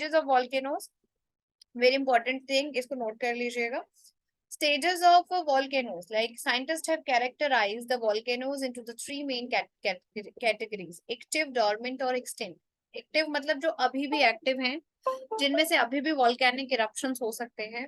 Stages of volcanoes, very important thing, इसको note कर लीजिएगा. Stages of volcanoes, like scientists have characterized the volcanoes into the three main categories: active, dormant और extinct. Active मतलब जो अभी भी active हैं, जिनमें से अभी भी वॉल्केनिक इरप्शंस हो सकते हैं.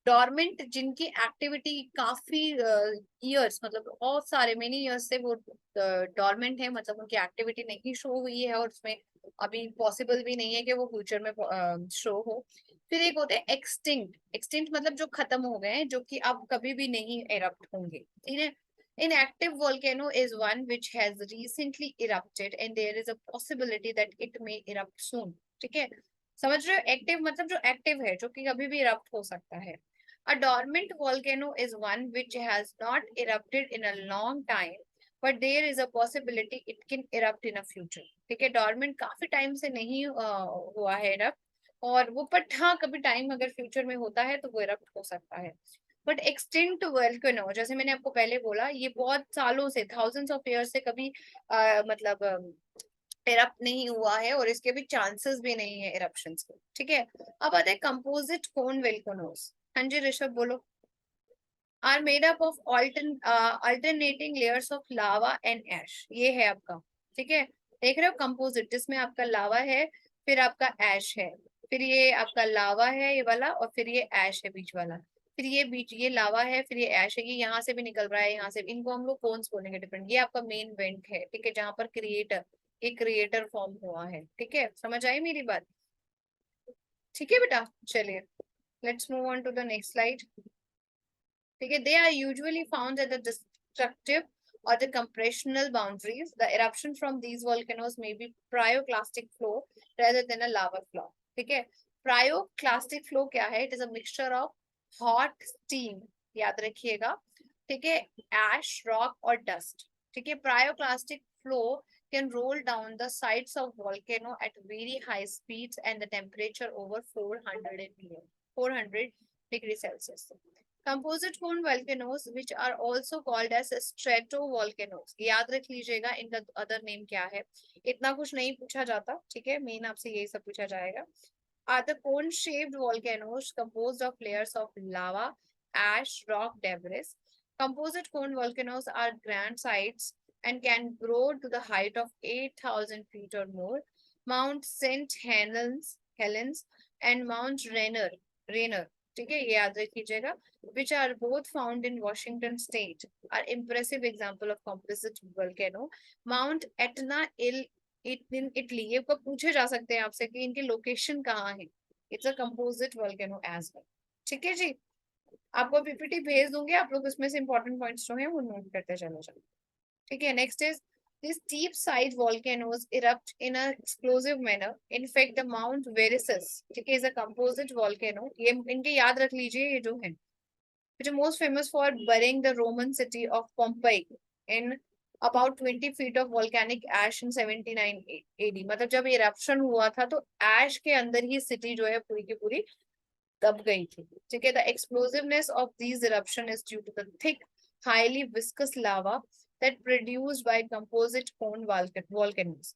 डॉर्मेंट, जिनकी एक्टिविटी काफी ईयर्स, मतलब बहुत सारे मेनी ईयर्स से वो डॉर्मेंट है, मतलब उनकी एक्टिविटी नहीं शो हुई है और उसमें अभी पॉसिबल भी नहीं है कि वो फ्यूचर में शो हो. फिर एक होते हैं एक्सटिंक्ट. एक्सटिंक्ट मतलब जो खत्म हो गए हैं, जो कि अब कभी भी नहीं इरप्ट होंगे. ठीक है. Inactive volcano is one which has recently erupted and there is a possibility that it may erupt soon. ठीक है. समझ रहे हो? एक्टिव मतलब जो एक्टिव है, जो कि कभी भी इरप्ट हो सकता है. A dormant volcano is one which has not erupted in a long time, but there is a possibility it can erupt in a future. ठीक है. डॉर्मेंट काफी टाइम से नहीं हुआ है इरप्ट, और वो बट हाँ कभी टाइम अगर फ्यूचर में होता है तो वो इरप्ट हो सकता है. बट एक्सटिंक्ट वोल्केनो, जैसे मैंने आपको पहले बोला, ये बहुत सालों से, थाउजेंड्स ऑफ ईयर से कभी मतलब इरप्ट नहीं हुआ है और इसके भी चांसेस भी नहीं है इरप्शंस के. ठीक है. अब आते हैं कंपोजिट कोन वोल्केनोस. हाँ जी ऋषभ बोलो. Are made up of alternating layers of lava and ash. ये है आपका. ठीक है. देख रहे हो कंपोजिट, जिसमें आपका लावा है, फिर आपका ऐश है, फिर ये आपका लावा है ये वाला, और फिर ये ऐश है बीच वाला, फिर ये बीच ये लावा है, फिर ये ऐश है, ये यहाँ से भी निकल रहा है, यहाँ से भी. इनको हम लोग कोन्स बोलेंगे डिफरेंट. ये आपका मेन वेंट है. ठीक है. जहां पर क्रिएटर फॉर्म हुआ है. ठीक है. समझ आई मेरी बात? ठीक है बेटा. चलिए, let's move on to the next slide. ठीक है. They are usually found at the destructive or the compressional boundaries. The eruption from these volcanoes may be pyroclastic flow rather than a lava flow. ठीक है. Pyroclastic flow क्या है? It is a mixture of hot steam, याद रखिएगा. ठीक है. Ash, rock और dust. ठीक है. Pyroclastic flow can roll down the sides of volcano at very high speeds and the temperature over 400 degrees Celsius. Composite cone volcanoes, which are also called as stratovolcanoes. याद रख लीजिएगा इनका other name क्या है. इतना कुछ नहीं पूछा जाता. ठीक है. मेन आपसे यही सब पूछा जाएगा. Are the cone-shaped volcanoes composed of layers of lava, ash, rock, debris. Composite cone volcanoes are grand sites and can grow to the height of 8,000 feet or more. Mount St. Helens and Mount Rainier. ठीक है. ये याद रखिएगा. Which are both found in Washington State, are impressive example of composite volcano. Mount Etna in Italy. ये पूछे जा सकते हैं आपसे कि इनकी लोकेशन कहाँ है. It's a composite volcano as well. ठीक है जी. आपको पीपीटी भेज दूंगी, आप लोग उसमें से इंपॉर्टेंट पॉइंट्स जो हैं वो नोट करते चले जाओ. ठीक है. Next is these deep side volcanoes erupt in an explosive manner. In fact, the Mount Verissus, ठीक है, is a composite volcano. ये इनके याद रख लीजिए, ये जो है, which is most famous for burying the Roman city of Pompeii in about 20 feet of volcanic ash in 79 AD. मतलब जब इरप्शन हुआ था तो एश के अंदर ही सिटी जो है पूरी की पूरी दब गई थी. ठीक है. The explosiveness of these eruption is due to the thick, highly viscous lava that produced by composite cone volcanoes.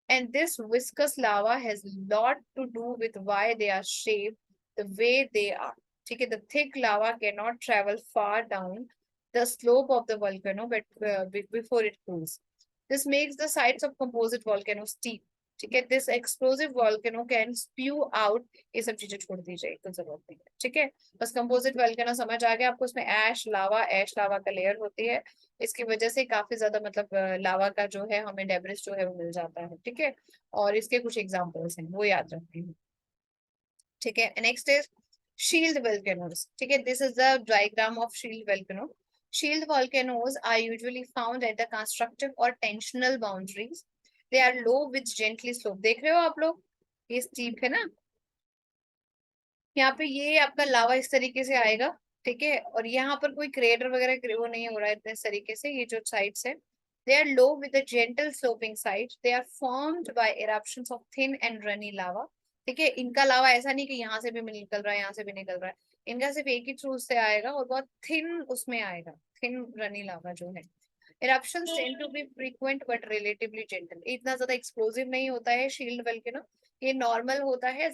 And this viscous lava has a lot to do with why they are shaped the way they are. ठीक है. The thick lava cannot travel far down the slope of the volcano before it cools. This makes the sides of composite volcanoes steep. ठीक है. This explosive volcano can spew out. ये सब चीजें छोड़ दीजिए, तो जरूरत नहीं है. ठीक है. बस कंपोजिट वोल्केनो समझ आ गया आपको. उसमें ऐश लावा का लेयर होती है. इसकी वजह से काफी ज्यादा मतलब लावा का जो है हमें डेब्रिस जो है वो मिल जाता है. ठीक है. और इसके कुछ एग्जांपल्स हैं, वो याद रखते हैं. ठीक है. Next is shield volcanoes. ठीक है. This is the diagram of shield volcano. Shield volcanoes are usually found at the constructive or tensional boundaries. They are low with gently slope. देख रहे हो आप लोग, ये स्टीप है ना. यहाँ पे ये आपका लावा इस तरीके से आएगा. ठीक है. और यहाँ पर कोई क्रेटर वगैरह वो नहीं हो रहा है इस तरीके से. ये जो साइड्स है, they are low with a gentle sloping side. They are formed by eruptions of thin and runny lava. ठीक है. इनका लावा ऐसा नहीं कि यहाँ से भी निकल रहा है, यहाँ से भी निकल रहा है. इनका सिर्फ एक ही थ्रू से आएगा और बहुत थिन उसमें आएगा, थिन रनी लावा जो है. Eruptions tend to be frequent but relatively gentle. इतना ज्यादा एक्सप्लोसिव नहीं होता है शील्ड वोल्केनो. ये नॉर्मल होता है,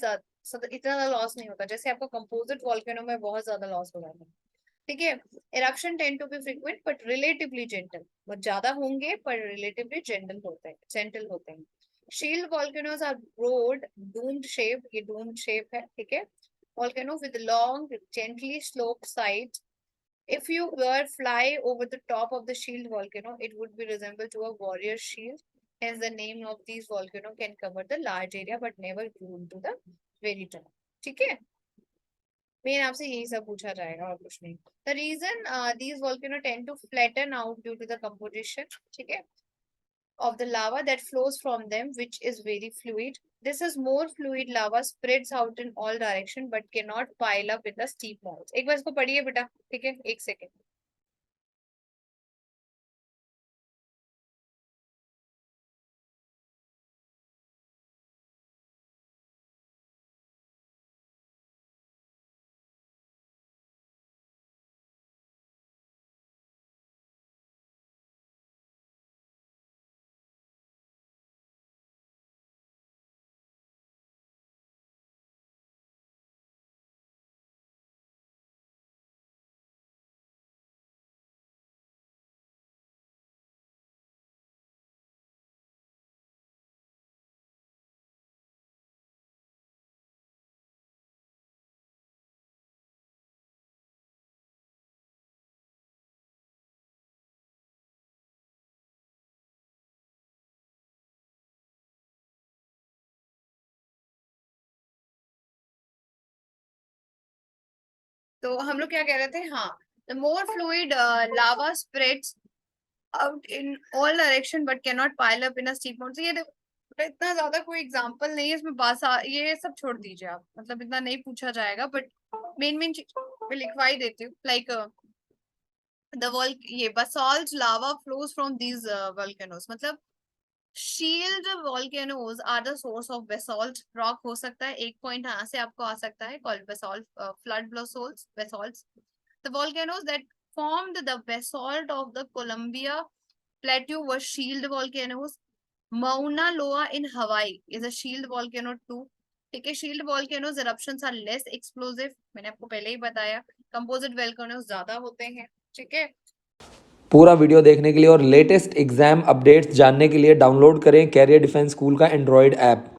इतना ज्यादा लॉस नहीं होता जैसे आपका कंपोजिट वॉल्केनो में बहुत ज्यादा लॉस हो जाता है। ठीक है। Eruption tend to be frequent but relatively gentle, बहुत ज्यादा होंगे पर रिलेटिवली जेंटल होते हैं। Shield volcanoes are broad domed shape, ये डूम्ड शेप है। ठीक है। Volcano with long gently slope side, if you were fly over the top of the shield volcano, it would be resemble to a warrior shield. Hence, the name of these volcano can cover the large area but never go into the very top. ठीक है। Main आपसे यही सब पूछा जाएगा और कुछ नहीं। The reason these volcano tend to flatten out due to the composition, ठीक है, of the lava that flows from them, which is very fluid. This is more fluid lava spreads out in all direction but cannot pile up in the steep mountains. एक बार इसको पढ़िए बेटा, ठीक है, एक second. तो हम लोग क्या कह रहे थे, हाँ, the more fluid lava spreads out in all direction but can not pile up in a steep mountain. ये देखो इतना ज्यादा कोई एग्जांपल नहीं है इसमें, ये सब छोड़ दीजिए आप, मतलब इतना नहीं पूछा जाएगा, बट मेन मेन चीज मैं लिखवा ही देती हूँ। लाइक द वॉल ये basalt lava flows from these volcanoes, मतलब shield volcanoes are the source of basalt rock हो सकता है। एक पॉइंट यहाँ से आपको आ सकता है called basalt flood basalts. The volcanoes that formed the basalt of the Columbia Plateau were shield volcanoes. Mauna Loa in Hawaii is a shield volcano too. ठीक है। shield volcanoes eruptions are less explosive, मैंने आपको पहले ही बताया। composite volcanoes ज्यादा होते हैं। ठीक है। पूरा वीडियो देखने के लिए और लेटेस्ट एग्जाम अपडेट्स जानने के लिए डाउनलोड करें कैरियर डिफेंस स्कूल का एंड्रॉयड ऐप।